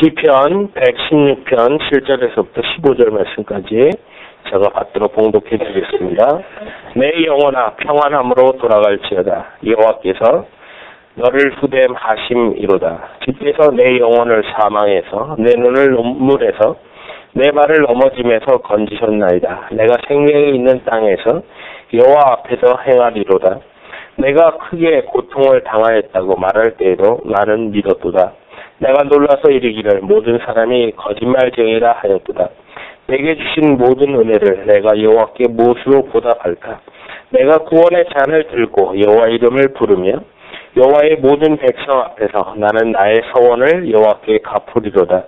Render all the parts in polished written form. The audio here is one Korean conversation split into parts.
시편 116편 7절에서부터 15절 말씀까지 제가 받들어 봉독해 드리겠습니다. 내 영혼아 평안함으로 돌아갈지어다. 여호와께서 너를 후대하심이로다. 주께서 내 영혼을 사망에서 내 눈을 눈물에서 내 발을 넘어짐에서 건지셨나이다. 내가 생명이 있는 땅에서 여호와 앞에서 행하리로다. 내가 크게 고통을 당하였다고 말할 때에도 나는 믿었도다. 내가 놀라서 이르기를 모든 사람이 거짓말쟁이라 하였도다. 내게 주신 모든 은혜를 내가 여호와께 무엇으로 보답할까? 내가 구원의 잔을 들고 여호와 이름을 부르며 여호와의 모든 백성 앞에서 나는 나의 서원을 여호와께 갚으리로다.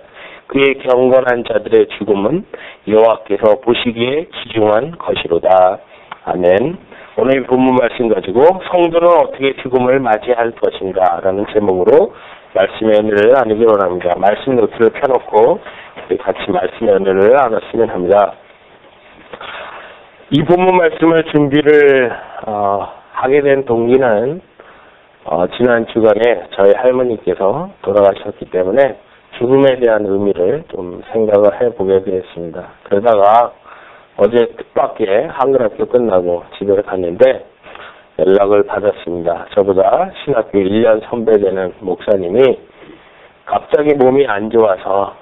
그의 경건한 자들의 죽음은 여호와께서 보시기에 귀중한 것이로다. 아멘. 오늘 본문 말씀 가지고 성도는 어떻게 죽음을 맞이할 것인가 라는 제목으로 말씀의 은혜를 나누기 원합니다. 말씀 노트를 펴놓고 우리 같이 말씀의 은혜를 나눴으면 합니다. 이 본문 말씀을 준비를 하게 된 동기는 지난 주간에 저희 할머니께서 돌아가셨기 때문에 죽음에 대한 의미를 좀 생각을 해보게 되었습니다. 그러다가 어제 뜻밖의 한글학교 끝나고 집에 갔는데 연락을 받았습니다. 저보다 신학교 1년 선배 되는 목사님이 갑자기 몸이 안 좋아서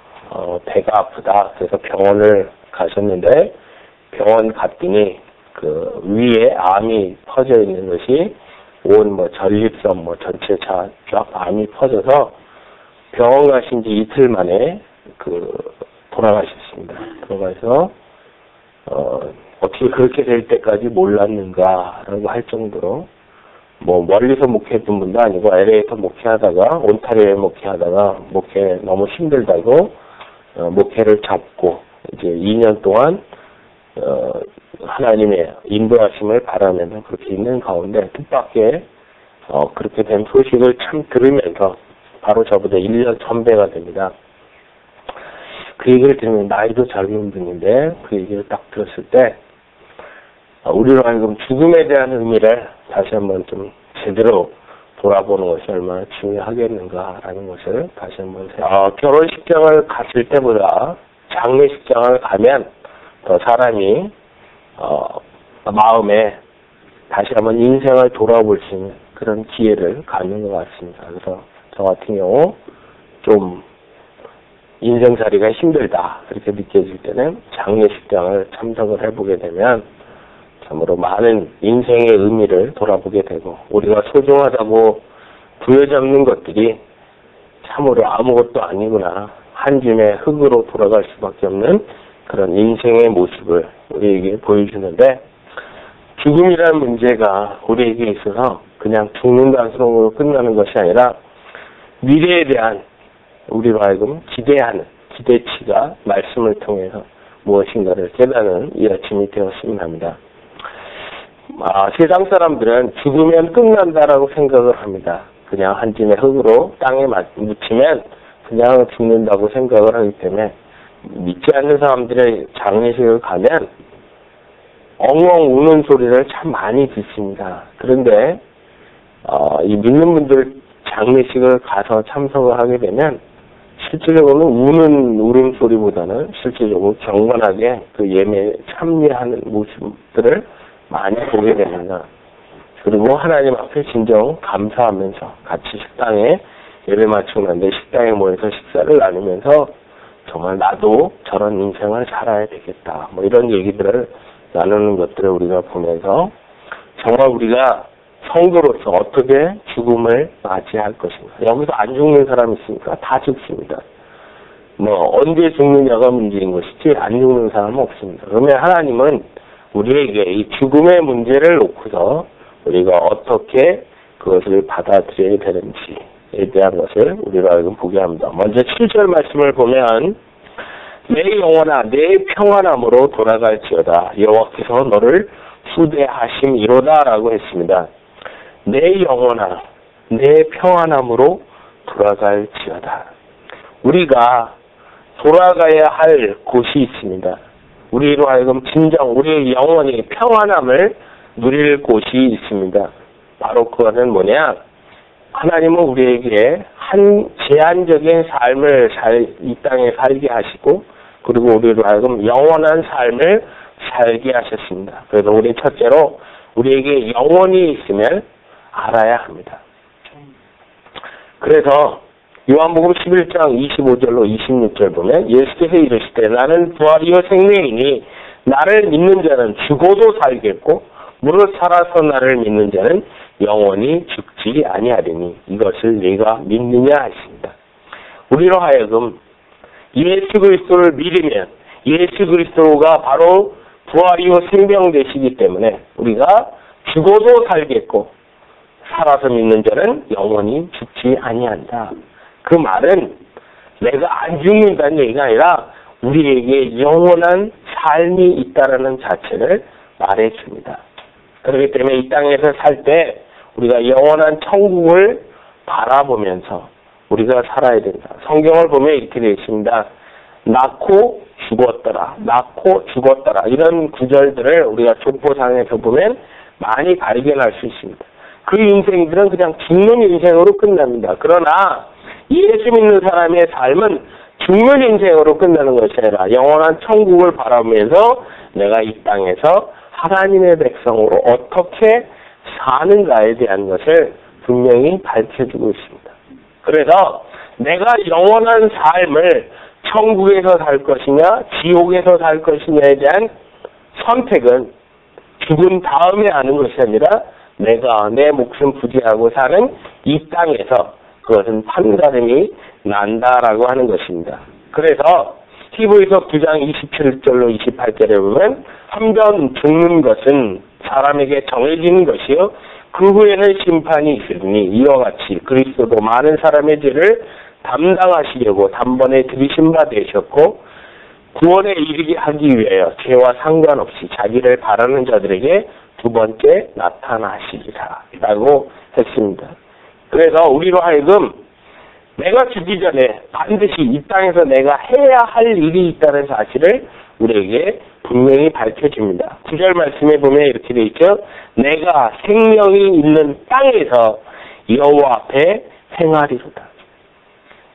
배가 아프다. 그래서 병원을 가셨는데 병원 갔더니 그 위에 암이 퍼져 있는 것이 온 전립선 전체 쫙 암이 퍼져서 병원 가신 지 이틀 만에 돌아가셨습니다. 돌아가서 어떻게 그렇게 될 때까지 몰랐는가라고 할 정도로 멀리서 목회했던 분도 아니고 LA에서 목회하다가 온타리오에 목회하다가 목회 너무 힘들다고 목회를 잡고 이제 2년 동안 하나님의 인도하심을 바라면서 그렇게 있는 가운데 뜻밖의 그렇게 된 소식을 참 들으면서 바로 저보다 1년 선배가 됩니다. 그 얘기를 들으면 나이도 젊은 분인데 그 얘기를 딱 들었을 때 우리로 하여금 죽음에 대한 의미를 다시 한번 좀 제대로 돌아보는 것이 얼마나 중요하겠는가라는 것을 다시 한번 결혼식장을 갔을 때보다 장례식장을 가면 더 사람이 마음에 다시 한번 인생을 돌아볼 수 있는 그런 기회를 갖는 것 같습니다. 그래서 저 같은 경우 좀 인생살이가 힘들다 그렇게 느껴질 때는 장례식장을 참석을 해보게 되면 참으로 많은 인생의 의미를 돌아보게 되고 우리가 소중하다고 부여잡는 것들이 참으로 아무것도 아니구나 한 줌의 흙으로 돌아갈 수밖에 없는 그런 인생의 모습을 우리에게 보여주는데 죽음이라는 문제가 우리에게 있어서 그냥 죽는다는 소리로 끝나는 것이 아니라 미래에 대한 우리로 하여금 기대하는 기대치가 말씀을 통해서 무엇인가를 깨닫는 이 아침이 되었으면 합니다. 세상 사람들은 죽으면 끝난다라고 생각을 합니다. 그냥 한 줌의 흙으로 땅에 묻히면 그냥 죽는다고 생각을 하기 때문에 믿지 않는 사람들의 장례식을 가면 엉엉 우는 소리를 참 많이 듣습니다. 그런데 이 믿는 분들 장례식을 가서 참석을 하게 되면 실질적으로는 우는 울음소리보다는 실질적으로 경건하게 그 예매에 참여하는 모습들을 많이 보게 됩니다. 그리고 하나님 앞에 진정 감사하면서 같이 식당에 예배 마치고 난 뒤에 식당에 모여서 식사를 나누면서 정말 나도 저런 인생을 살아야 되겠다. 이런 얘기들을 나누는 것들을 우리가 보면서 정말 우리가 성도로서 어떻게 죽음을 맞이할 것인가. 여기서 안 죽는 사람 있습니까? 다 죽습니다. 언제 죽느냐가 문제인 것이지 안 죽는 사람은 없습니다. 그러면 하나님은 우리에게 이 죽음의 문제를 놓고서 우리가 어떻게 그것을 받아들여야 되는지에 대한 것을 우리가 지금 보게 합니다. 먼저 7절 말씀을 보면 내 영혼아 내 평안함으로 돌아갈지어다. 여호와께서 너를 후대하심이로다 라고 했습니다. 내 영혼아 내 평안함으로 돌아갈지어다. 우리가 돌아가야 할 곳이 있습니다. 우리로 하여금 진정 우리의 영혼이 평안함을 누릴 곳이 있습니다. 바로 그것은 뭐냐? 하나님은 우리에게 한 제한적인 삶을 이 땅에 살게 하시고, 그리고 우리로 하여금 영원한 삶을 살게 하셨습니다. 그래서 우리 첫째로 우리에게 영원이 있음을 알아야 합니다. 그래서 요한복음 11장 25절로 26절 보면 예수께서 이르시되 나는 부활이요 생명이니 나를 믿는 자는 죽어도 살겠고 무릇 살아서 나를 믿는 자는 영원히 죽지 아니하리니 이것을 네가 믿느냐 하십니다. 우리로 하여금 예수 그리스도를 믿으면 예수 그리스도가 바로 부활이요 생명 되시기 때문에 우리가 죽어도 살겠고 살아서 믿는 자는 영원히 죽지 아니한다. 그 말은 내가 안 죽는다는 얘기가 아니라 우리에게 영원한 삶이 있다라는 자체를 말해줍니다. 그렇기 때문에 이 땅에서 살 때 우리가 영원한 천국을 바라보면서 우리가 살아야 된다. 성경을 보면 이렇게 되어 있습니다. 낳고 죽었더라. 낳고 죽었더라. 이런 구절들을 우리가 족보상에서 보면 많이 발견할 수 있습니다. 그 인생들은 그냥 죽는 인생으로 끝납니다. 그러나 예수 믿는 사람의 삶은 죽는 인생으로 끝나는 것이 아니라 영원한 천국을 바라보면서 내가 이 땅에서 하나님의 백성으로 어떻게 사는가에 대한 것을 분명히 밝혀주고 있습니다. 그래서 내가 영원한 삶을 천국에서 살 것이냐 지옥에서 살 것이냐에 대한 선택은 죽은 다음에 하는 것이 아니라 내가 내 목숨 부지하고 사는 이 땅에서 그것은 판가름이 난다라고 하는 것입니다. 그래서 히브리서 9장 27절로 28절에 보면 한번 죽는 것은 사람에게 정해지는 것이요 그 후에는 심판이 있으니 이와 같이 그리스도도 많은 사람의 죄를 담당하시려고 단번에 들이신 바 되셨고 구원에 이르게 하기 위하여 죄와 상관없이 자기를 바라는 자들에게 두 번째 나타나시리라 라고 했습니다. 그래서 우리로 하여금 내가 죽기 전에 반드시 이 땅에서 내가 해야 할 일이 있다는 사실을 우리에게 분명히 밝혀줍니다. 9절 말씀에 보면 이렇게 되어 있죠. 내가 생명이 있는 땅에서 여호와 앞에 행하리로다.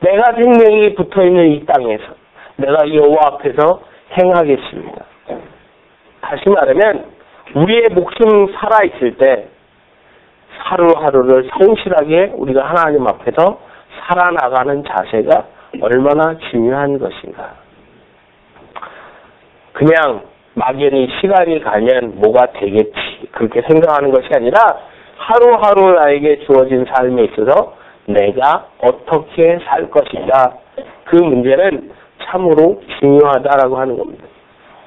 내가 생명이 붙어있는 이 땅에서 내가 여호와 앞에서 행하겠습니다. 다시 말하면 우리의 목숨 살아있을 때 하루하루를 성실하게 우리가 하나님 앞에서 살아나가는 자세가 얼마나 중요한 것인가. 그냥 막연히 시간이 가면 뭐가 되겠지 그렇게 생각하는 것이 아니라 하루하루 나에게 주어진 삶에 있어서 내가 어떻게 살 것인가 그 문제는 참으로 중요하다라고 하는 겁니다.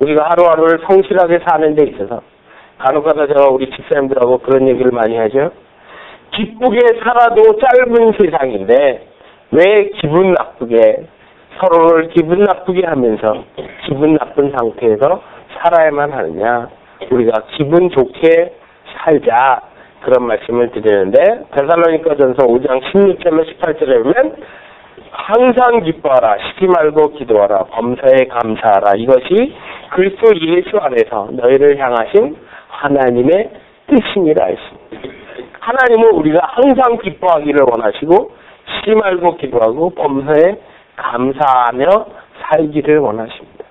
우리가 하루하루를 성실하게 사는 데 있어서 간혹가다 제가 우리 집사님들하고 그런 얘기를 많이 하죠. 기쁘게 살아도 짧은 세상인데 왜 기분 나쁘게 서로를 기분 나쁘게 하면서 기분 나쁜 상태에서 살아야만 하느냐. 우리가 기분 좋게 살자 그런 말씀을 드리는데 데살로니가전서 5장 16절로 18절에 보면 항상 기뻐하라 쉬지 말고 기도하라 범사에 감사하라 이것이 그리스도 예수 안에서 너희를 향하신 하나님의 뜻이니라 했습니다. 하나님은 우리가 항상 기뻐하기를 원하시고 쉬지 말고 기도하고 범사에 감사하며 살기를 원하십니다.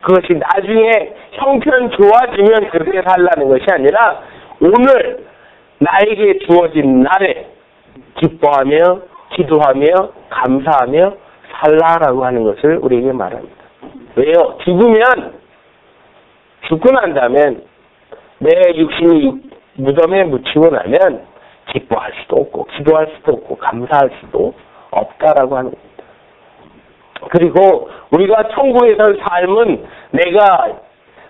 그것이 나중에 형편 좋아지면 그렇게 살라는 것이 아니라 오늘 나에게 주어진 날에 기뻐하며 기도하며 감사하며 살라라고 하는 것을 우리에게 말합니다. 왜요? 죽고 난 다음엔 내 육신이 무덤에 묻히고 나면 기뻐할 수도 없고 기도할 수도 없고 감사할 수도 없다라고 하는 겁니다. 그리고 우리가 천국에서 삶은 내가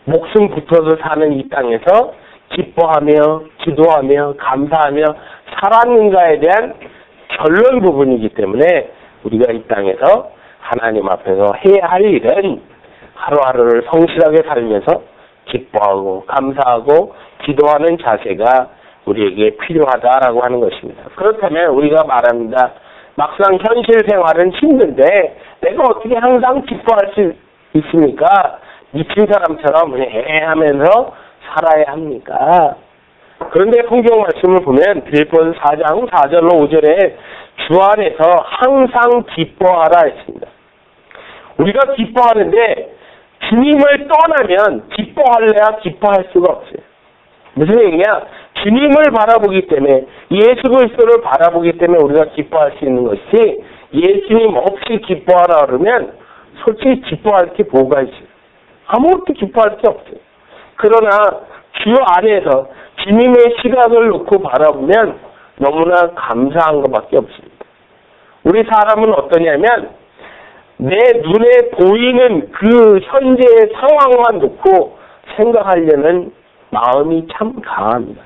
목숨 붙어서 사는 이 땅에서 기뻐하며 기도하며 감사하며 살았는가에 대한 결론 부분이기 때문에 우리가 이 땅에서 하나님 앞에서 해야 할 일은 하루하루를 성실하게 살면서 기뻐하고 감사하고 기도하는 자세가 우리에게 필요하다라고 하는 것입니다. 그렇다면 우리가 말합니다. 막상 현실 생활은 힘든데 내가 어떻게 항상 기뻐할 수 있습니까? 미친 사람처럼 하면서 살아야 합니까? 그런데 성경 말씀을 보면 빌립보서 4장 4절로 5절에 주 안에서 항상 기뻐하라 했습니다. 우리가 기뻐하는데 주님을 떠나면 기뻐할래야 기뻐할 수가 없어요. 무슨 얘기냐? 주님을 바라보기 때문에, 예수 그리스도를 바라보기 때문에 우리가 기뻐할 수 있는 것이, 예수님 없이 기뻐하라 그러면 솔직히 기뻐할 게 뭐가 있어요? 아무것도 기뻐할 게 없어요. 그러나 주 안에서 주님의 시각을 놓고 바라보면 너무나 감사한 것밖에 없습니다. 우리 사람은 어떠냐면 내 눈에 보이는 그 현재의 상황만 놓고 생각하려는 마음이 참 강합니다.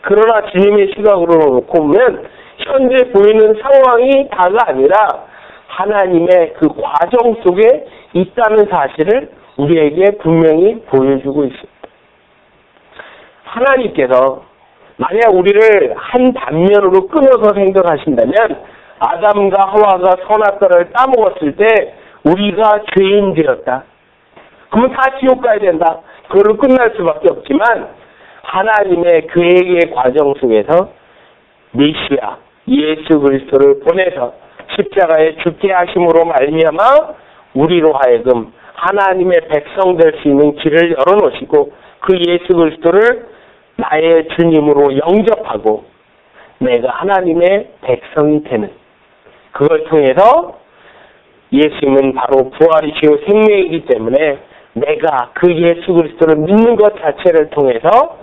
그러나 주님의 시각으로 놓고 보면 현재 보이는 상황이 다가 아니라 하나님의 그 과정 속에 있다는 사실을 우리에게 분명히 보여주고 있습니다. 하나님께서 만약 우리를 한 단면으로 끊어서 생각하신다면 아담과 하와가 선악과를 따먹었을 때 우리가 죄인 되었다. 그러면 다 지옥 가야 된다. 그걸로 끝날 수밖에 없지만 하나님의 계획의 과정 속에서 메시아 예수 그리스도를 보내서 십자가에 죽게 하심으로 말미암아 우리로 하여금 하나님의 백성 될 수 있는 길을 열어놓으시고 그 예수 그리스도를 나의 주님으로 영접하고 내가 하나님의 백성이 되는, 그걸 통해서 예수님은 바로 부활이시오 생명이기 때문에 내가 그 예수 그리스도를 믿는 것 자체를 통해서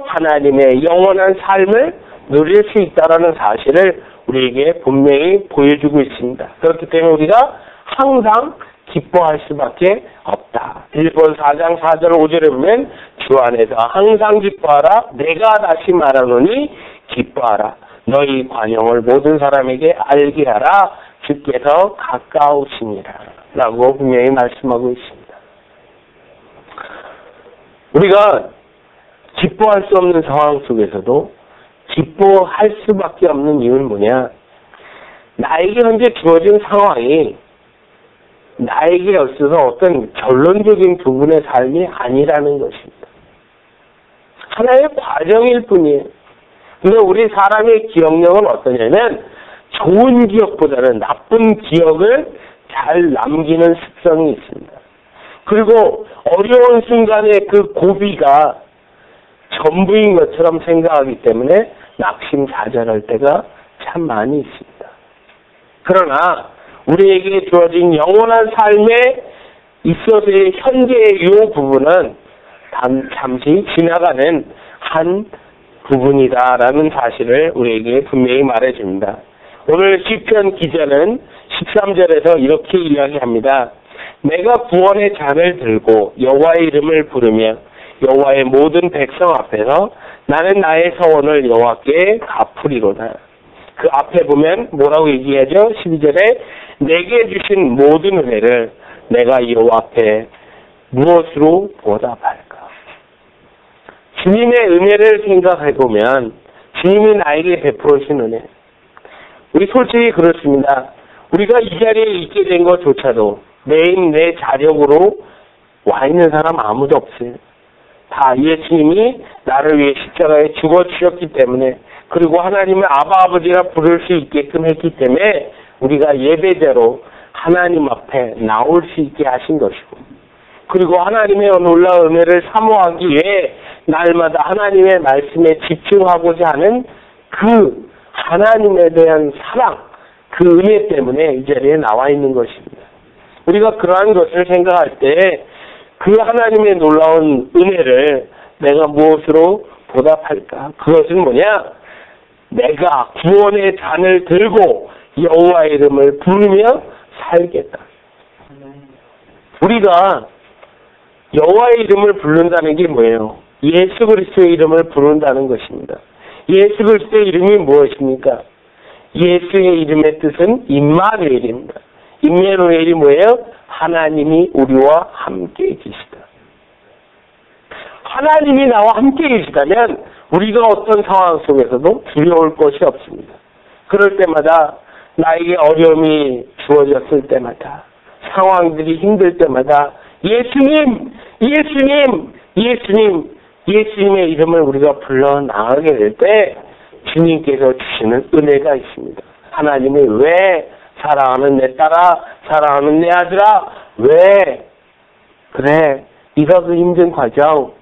하나님의 영원한 삶을 누릴 수 있다는 사실을 우리에게 분명히 보여주고 있습니다. 그렇기 때문에 우리가 항상 기뻐할 수밖에 없다. 빌립보서 4장 4절 5절에 보면 주 안에서 항상 기뻐하라. 내가 다시 말하노니 기뻐하라. 너희 관용을 모든 사람에게 알게 하라. 주께서 가까우시니라. 라고 분명히 말씀하고 있습니다. 우리가 기뻐할 수 없는 상황 속에서도 기뻐할 수밖에 없는 이유는 뭐냐? 나에게 현재 주어진 상황이 나에게 있어서 어떤 결론적인 부분의 삶이 아니라는 것입니다. 하나의 과정일 뿐이에요. 근데 우리 사람의 기억력은 어떠냐면 좋은 기억보다는 나쁜 기억을 잘 남기는 습성이 있습니다. 그리고 어려운 순간의 그 고비가 전부인 것처럼 생각하기 때문에 낙심사절할 때가 참 많이 있습니다. 그러나 우리에게 주어진 영원한 삶에 있어서의 현재의 이 부분은 잠시 지나가는 한 부분이다라는 사실을 우리에게 분명히 말해줍니다. 오늘 시편 기자는 13절에서 이렇게 이야기합니다. 내가 구원의 잔을 들고 여호와의 이름을 부르며 여호와의 모든 백성 앞에서 나는 나의 서원을 여호와께 갚으리로다. 그 앞에 보면 뭐라고 얘기하죠? 12절에 내게 주신 모든 은혜를 내가 여호와 앞에 무엇으로 보답할까? 주님의 은혜를 생각해보면 주님이 나에게 베풀으신 은혜, 우리 솔직히 그렇습니다. 우리가 이 자리에 있게 된 것조차도 내 자력으로 와 있는 사람 아무도 없어요. 다 예수님이 나를 위해 십자가에 죽어주셨기 때문에, 그리고 하나님의 아버지라 부를 수 있게끔 했기 때문에 우리가 예배자로 하나님 앞에 나올 수 있게 하신 것이고, 그리고 하나님의 놀라운 은혜를 사모하기 위해 날마다 하나님의 말씀에 집중하고자 하는 그 하나님에 대한 사랑, 그 은혜 때문에 이 자리에 나와 있는 것입니다. 우리가 그러한 것을 생각할 때 그 하나님의 놀라운 은혜를 내가 무엇으로 보답할까? 그것은 뭐냐? 내가 구원의 잔을 들고 여호와의 이름을 부르며 살겠다. 우리가 여호와의 이름을 부른다는 게 뭐예요? 예수 그리스도의 이름을 부른다는 것입니다. 예수 그리스도의 이름이 무엇입니까? 예수의 이름의 뜻은 임마누엘입니다. 임마누엘이 뭐예요? 하나님이 우리와 함께 계시다. 하나님이 나와 함께 계시다면 우리가 어떤 상황 속에서도 두려울 것이 없습니다. 그럴 때마다 나에게 어려움이 주어졌을 때마다, 상황들이 힘들 때마다 예수님, 예수님, 예수님, 예수님의 이름을 우리가 불러 나가게 될 때 주님께서 주시는 은혜가 있습니다. 하나님이 왜 사랑하는 내 딸아, 사랑하는 내 아들아, 왜? 그래, 이거 그 힘든 과정,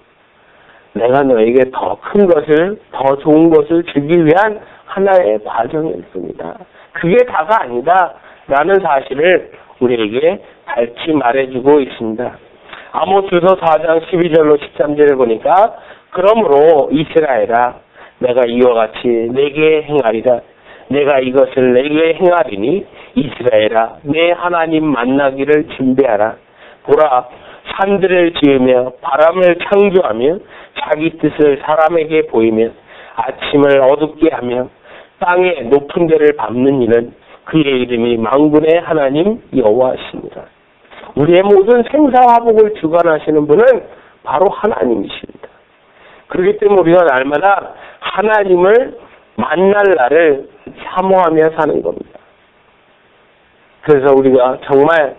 내가 너에게 더 큰 것을, 더 좋은 것을 주기 위한 하나의 과정일 뿐이다. 그게 다가 아니다. 라는 사실을 우리에게 밝히 말해주고 있습니다. 아모스서 4장 12절로 13절을 보니까 그러므로 이스라엘아 내가 이와 같이 내게 행하리라. 내가 이것을 내게 행하리니 이스라엘아 내 하나님 만나기를 준비하라. 보라 산들을 지으며 바람을 창조하며 자기 뜻을 사람에게 보이며 아침을 어둡게 하며 땅의 높은 데를 밟는 이는 그의 이름이 만군의 하나님 여호와시니라. 우리의 모든 생사화복을 주관하시는 분은 바로 하나님이십니다. 그렇기 때문에 우리가 날마다 하나님을 만날 날을 사모하며 사는 겁니다. 그래서 우리가 정말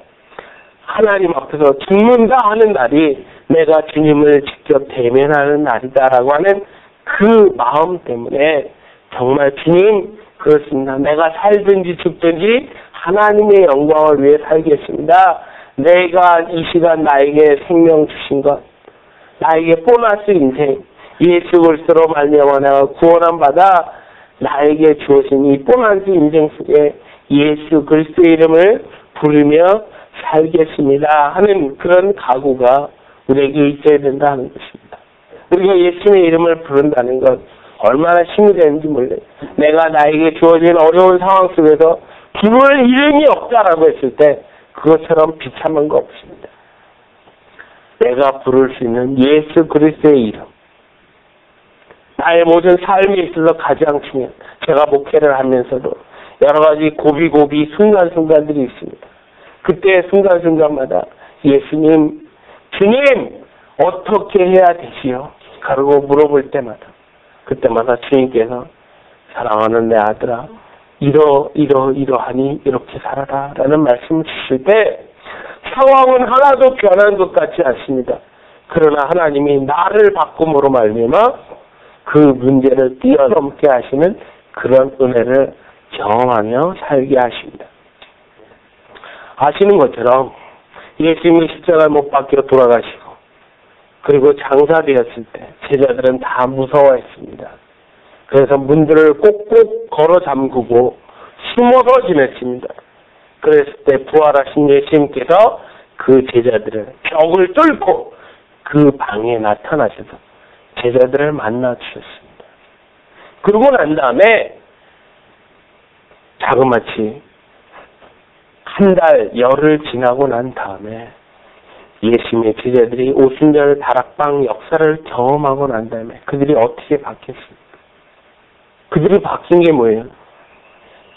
하나님 앞에서 죽는다 하는 날이 내가 주님을 직접 대면하는 날이다라고 하는 그 마음 때문에 정말 주님 그렇습니다. 내가 살든지 죽든지 하나님의 영광을 위해 살겠습니다. 내가 이 시간 나에게 생명 주신 것, 나에게 보너스 인생, 예수 그리스도로 말미암아 내가 구원함 받아 나에게 주어진 이 보너스 인생 속에 예수 그리스도의 이름을 부르며 살겠습니다 하는 그런 각오가 우리에게 있어야 된다는 것입니다. 우리가 예수님의 이름을 부른다는 것 얼마나 힘이 되는지 몰라요. 내가 나에게 주어진 어려운 상황 속에서 부를 이름이 없다라고 했을 때 그것처럼 비참한 거 없습니다. 내가 부를 수 있는 예수 그리스도의 이름, 나의 모든 삶에 있어서 가장 중요한, 제가 목회를 하면서도 여러 가지 고비고비 순간순간들이 있습니다. 그때 순간순간마다 예수님, 주님 어떻게 해야 되시오? 가르고 물어볼 때마다 그때마다 주님께서 사랑하는 내 아들아 이러하니 이렇게 살아라 라는 말씀을 주실 때 상황은 하나도 변한 것 같지 않습니다. 그러나 하나님이 나를 바꿈으로 말미암아 그 문제를 뛰어넘게 하시는 그런 은혜를 경험하며 살게 하십니다. 아시는 것처럼 예수님이 십자가에 못 박혀 돌아가시고 그리고 장사되었을 때 제자들은 다 무서워했습니다. 그래서 문들을 꼭꼭 걸어 잠그고 숨어서 지냈습니다. 그랬을 때 부활하신 예수님께서 그 제자들을 벽을 뚫고 그 방에 나타나셔서 제자들을 만나 주셨습니다. 그러고 난 다음에 자그마치 한 달, 열흘 지나고 난 다음에 예수님의 제자들이 오순절 다락방 역사를 경험하고 난 다음에 그들이 어떻게 바뀌었습니까? 그들이 바뀐 게 뭐예요?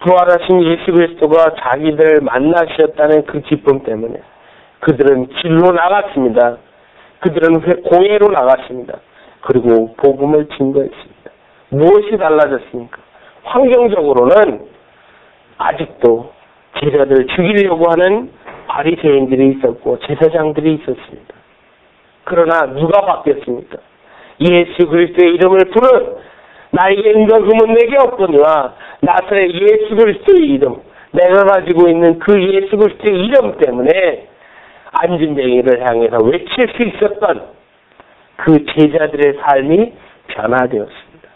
부활하신 예수 그리스도가 자기들 만나셨다는 그 기쁨 때문에 그들은 길로 나갔습니다. 그들은 공회로 나갔습니다. 그리고 복음을 증거했습니다. 무엇이 달라졌습니까? 환경적으로는 아직도 제자들을 죽이려고 하는 바리새인들이 있었고 제사장들이 있었습니다. 그러나 누가 바뀌었습니까? 예수 그리스도의 이름을 부른 나에게 은금은 내게 없거니와 나사렛 예수 그리스도의 이름, 내가 가지고 있는 그 예수 그리스도의 이름 때문에 안진뱅이를 향해서 외칠 수 있었던 그 제자들의 삶이 변화되었습니다.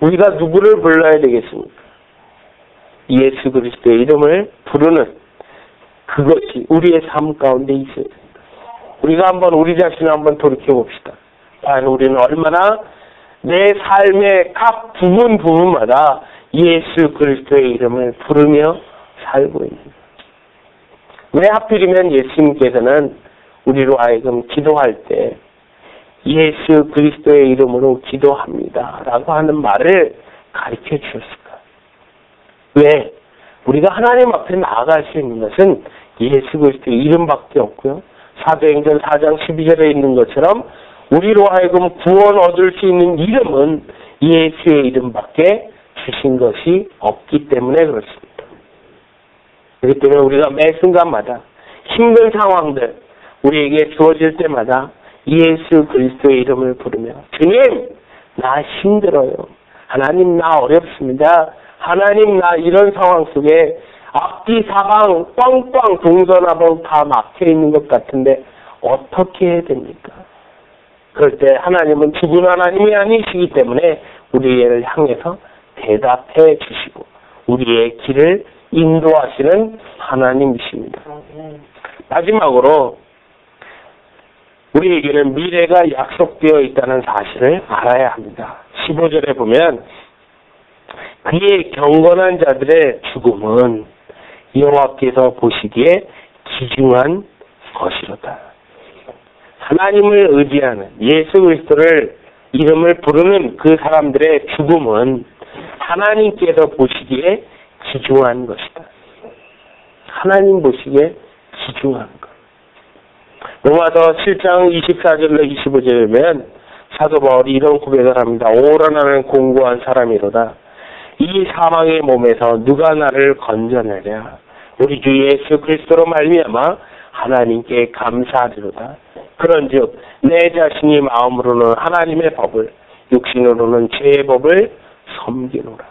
우리가 누구를 불러야 되겠습니까? 예수 그리스도의 이름을 부르는 그것이 우리의 삶 가운데 있어야 됩니다. 우리가 한번 우리 자신을 한번 돌이켜 봅시다. 과연 우리는 얼마나 내 삶의 각 부분마다 예수 그리스도의 이름을 부르며 살고 있는가? 왜 하필이면 예수님께서는 우리로 하여금 기도할 때 예수 그리스도의 이름으로 기도합니다 라고 하는 말을 가르쳐 주셨을까? 왜? 우리가 하나님 앞에 나아갈 수 있는 것은 예수 그리스도의 이름밖에 없고요. 사도행전 4장 12절에 있는 것처럼 우리로 하여금 구원 얻을 수 있는 이름은 예수의 이름밖에 주신 것이 없기 때문에 그렇습니다. 그렇기 때문에 우리가 매 순간마다 힘든 상황들 우리에게 주어질 때마다 예수 그리스도의 이름을 부르며 주님 나 힘들어요. 하나님 나 어렵습니다. 하나님 나 이런 상황 속에 앞뒤 사방 꽝꽝 동서나방 다 막혀있는 것 같은데 어떻게 해야 됩니까? 그럴 때 하나님은 죽은 하나님이 아니시기 때문에 우리를 향해서 대답해 주시고 우리의 길을 인도하시는 하나님이십니다. 마지막으로 우리에게는 미래가 약속되어 있다는 사실을 알아야 합니다. 15절에 보면 그의 경건한 자들의 죽음은 여호와께서 보시기에 귀중한 것이로다. 하나님을 의지하는 예수 그리스도를 이름을 부르는 그 사람들의 죽음은 하나님께서 보시기에 귀중한 것이다. 하나님 보시기에 귀중한 것. 로마서 7장 24절로 25절에 보면 사도 바울이 이런 고백을 합니다. 오라 나는 공고한 사람이로다. 이 사망의 몸에서 누가 나를 건져내랴. 우리 주 예수 그리스도로 말미암아 하나님께 감사하리로다. 그런즉 내 자신이 마음으로는 하나님의 법을 육신으로는 죄의 법을 섬기노라.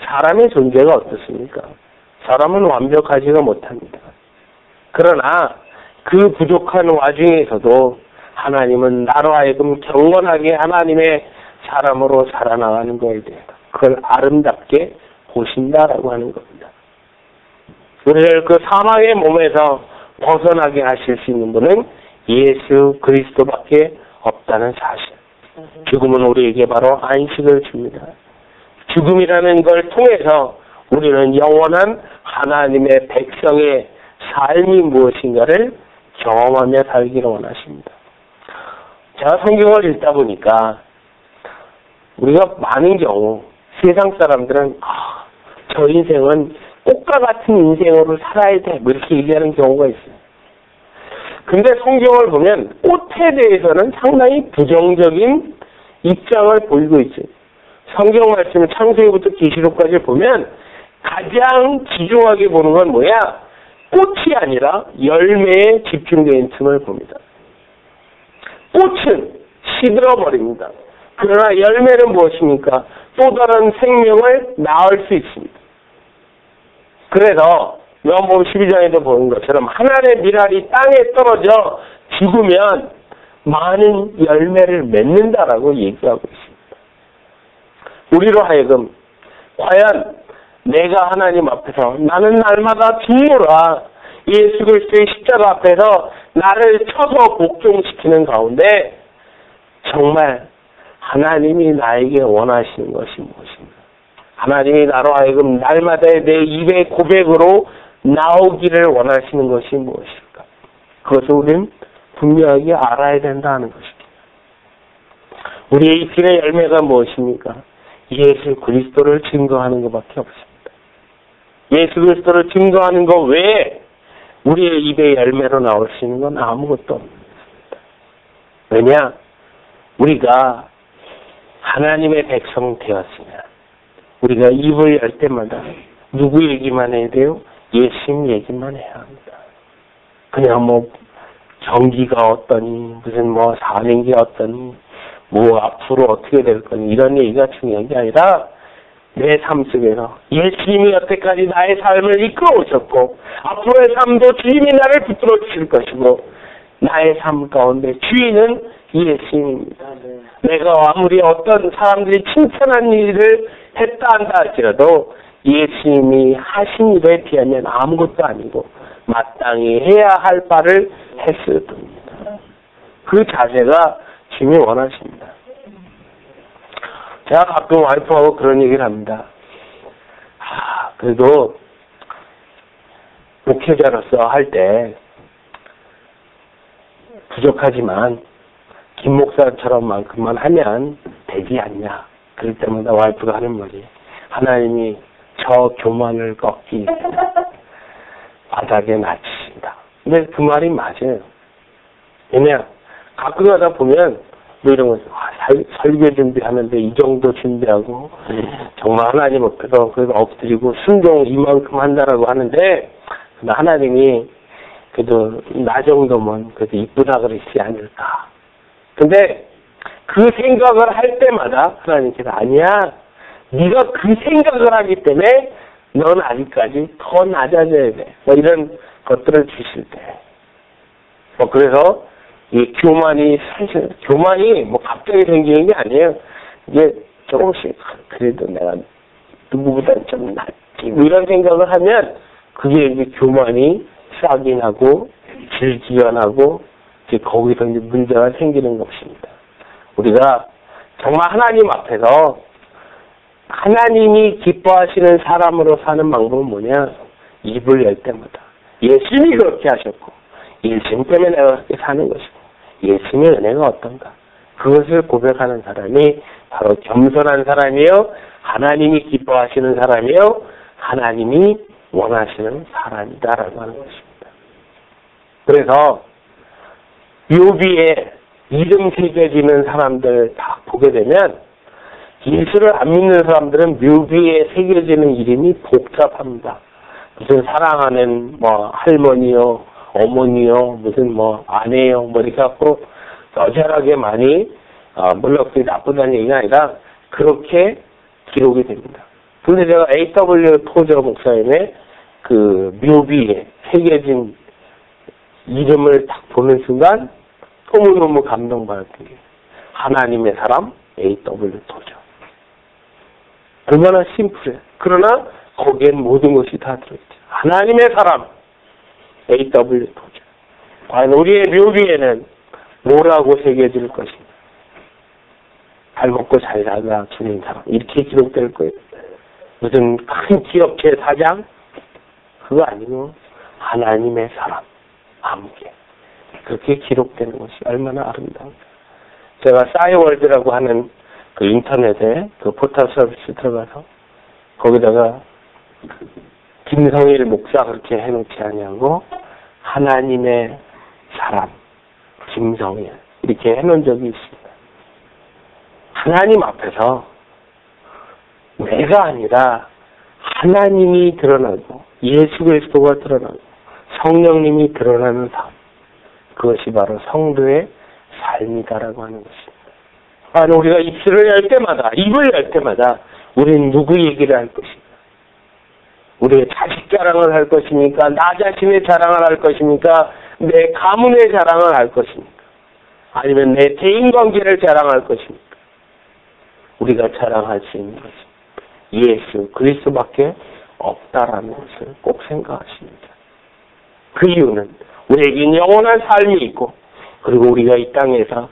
사람의 존재가 어떻습니까? 사람은 완벽하지가 못합니다. 그러나 그 부족한 와중에서도 하나님은 나로 하여금 경건하게 하나님의 사람으로 살아나가는 것에 대해서 그걸 아름답게 보신다라고 하는 겁니다. 우리를 그 사망의 몸에서 벗어나게 하실 수 있는 분은 예수 그리스도밖에 없다는 사실. 죽음은 우리에게 바로 안식을 줍니다. 죽음이라는 걸 통해서 우리는 영원한 하나님의 백성의 삶이 무엇인가를 경험하며 살기를 원하십니다. 제가 성경을 읽다 보니까 우리가 많은 경우 세상 사람들은 저 인생은 꽃과 같은 인생으로 살아야 돼 뭐 이렇게 얘기하는 경우가 있어요. 근데 성경을 보면 꽃에 대해서는 상당히 부정적인 입장을 보이고 있어요. 성경 말씀 창세기부터 계시록까지 보면 가장 지중하게 보는 건 뭐야? 꽃이 아니라 열매에 집중되어 틈을 봅니다. 꽃은 시들어버립니다. 그러나 열매는 무엇입니까? 또 다른 생명을 낳을 수 있습니다. 그래서 요한복음 12장에도 보는 것처럼 하나님의 밀알이 땅에 떨어져 죽으면 많은 열매를 맺는다라고 얘기하고 있습니다. 우리로 하여금 과연 내가 하나님 앞에서 나는 날마다 죽노라 예수 그리스도의 십자가 앞에서 나를 쳐서 복종시키는 가운데 정말 하나님이 나에게 원하시는 것이 무엇인가? 하나님이 나로 하여금 날마다의 내 입의 고백으로 나오기를 원하시는 것이 무엇일까? 그것을 우리는 분명하게 알아야 된다는 것입니다. 우리의 이 길의 열매가 무엇입니까? 예수 그리스도를 증거하는 것밖에 없습니다. 예수 그리스도를 증거하는 것 외에 우리의 입의 열매로 나올 수 있는 건 아무것도 없습니다. 왜냐? 우리가 하나님의 백성 되었으면 우리가 입을 열 때마다 누구 얘기만 해야 돼요? 예수님 얘기만 해야 합니다. 그냥 뭐 경기가 어떠니 무슨 뭐 사명기가 어떠니 뭐 앞으로 어떻게 될 거니 이런 얘기가 중요한 게 아니라 내 삶 속에서 예수님이 여태까지 나의 삶을 이끌어 오셨고 앞으로의 삶도 주님이 나를 붙들어 주실 것이고 나의 삶 가운데 주인은 예수님입니다. 내가 아무리 어떤 사람들이 칭찬한 일을 했다 한다 할지라도 예수님이 하신 일에 비하면 아무것도 아니고 마땅히 해야 할 바를 했을 뿐입니다. 그 자세가 주님이 원하십니다. 제가 가끔 와이프하고 그런 얘기를 합니다. 그래도 목회자로서 할 때 부족하지만 김 목사처럼만큼만 하면 되지 않냐. 그럴 때마다 와이프가 하는 말이 하나님이 저 교만을 꺾기 바닥에 낮추신다. 근데 그 말이 맞아요. 왜냐 가끔 하다 보면 뭐 이런 거 설교 준비하는데 이 정도 준비하고 정말 하나님 앞에서 그래서 엎드리고 순종 이만큼 한다라고 하는데 하나님이 그래도 나 정도면 그래도 이쁘다 그러지 않을까. 근데 그 생각을 할 때마다 하나님께서 아니야. 네가 그 생각을 하기 때문에 넌 아직까지 더 낮아져야 돼. 뭐 이런 것들을 주실 때. 뭐 그래서 이 교만이 뭐 갑자기 생기는 게 아니에요. 이게 조금씩 그래도 내가 누구보다 좀 낫지. 뭐 이런 생각을 하면 그게 이제 교만이 싹이 나고 질기변하고 이제 거기서 이제 문제가 생기는 것입니다. 우리가 정말 하나님 앞에서 하나님이 기뻐하시는 사람으로 사는 방법은 뭐냐? 입을 열 때마다 예수님이 그렇게 하셨고 예수님 때문에 내가 그렇게 사는 것이고 예수님의 은혜가 어떤가? 그것을 고백하는 사람이 바로 겸손한 사람이요, 하나님이 기뻐하시는 사람이요, 하나님이 원하시는 사람이다라고 하는 것입니다. 그래서 욥기에 이름 새겨지는 사람들 다 보게 되면 예수를 안 믿는 사람들은 묘비에 새겨지는 이름이 복잡합니다. 무슨 사랑하는 뭐 할머니요, 어머니요, 무슨 뭐 아내요, 뭐 이렇게 갖고 여전하게 많이 물론 그게 나쁘다는 얘기가 아니라 그렇게 기록이 됩니다. 근데 제가 A.W. 토저 목사님의 그 묘비에 새겨진 이름을 딱 보는 순간 너무너무 감동받았던 게 하나님의 사람 A.W. 토저. 얼마나 심플해. 그러나 거기엔 모든 것이 다 들어있죠. 하나님의 사람 A.W. 토저. 과연 우리의 묘비에는 뭐라고 새겨질 것인가? 잘 먹고 잘 살다 주는 사람 이렇게 기록될 거예요. 무슨 큰 기업체 사장? 그거 아니고 하나님의 사람 함께 그렇게 기록되는 것이 얼마나 아름다운가. 제가 싸이월드라고 하는 그 인터넷에 그 포털 서비스 들어가서 거기다가 김성일 목사 그렇게 해놓지 아니하고 하나님의 사람 김성일 이렇게 해놓은 적이 있습니다. 하나님 앞에서 내가 아니라 하나님이 드러나고 예수 그리스도가 드러나고 성령님이 드러나는 삶, 그것이 바로 성도의 삶이다라고 하는 것입니다. 아니, 우리가 입술을 열 때마다, 입을 열 때마다 우리는 누구 얘기를 할 것인가? 우리의 자식 자랑을 할 것입니까? 나 자신의 자랑을 할 것입니까? 내 가문의 자랑을 할 것입니까? 아니면 내 대인관계를 자랑할 것입니까? 우리가 자랑할 수 있는 것은 예수 그리스도밖에 없다라는 것을 꼭 생각하십니다. 그 이유는 우리에게 영원한 삶이 있고 그리고 우리가 이 땅에서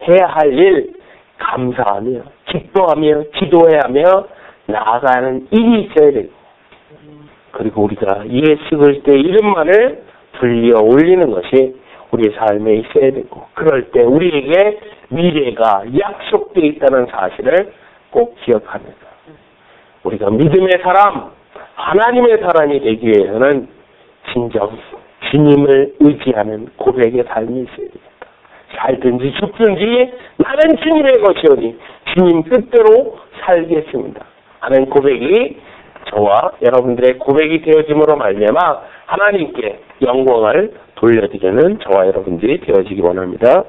해야 할 일 감사하며 기뻐하며 기도해야 하며 나아가는 일이 있어야 되고 그리고 우리가 예수 그리스도의 이름만을 불려 올리는 것이 우리 삶에 있어야 되고 그럴 때 우리에게 미래가 약속되어 있다는 사실을 꼭 기억합니다. 우리가 믿음의 사람, 하나님의 사람이 되기 위해서는 진정 주님을 의지하는 고백의 삶이 있어야 됩니다. 살든지 죽든지 나는 주님의 것이오니 주님 뜻대로 살겠습니다 하는 고백이 저와 여러분들의 고백이 되어짐으로 말미암아 하나님께 영광을 돌려드리는 저와 여러분들이 되어지기 원합니다.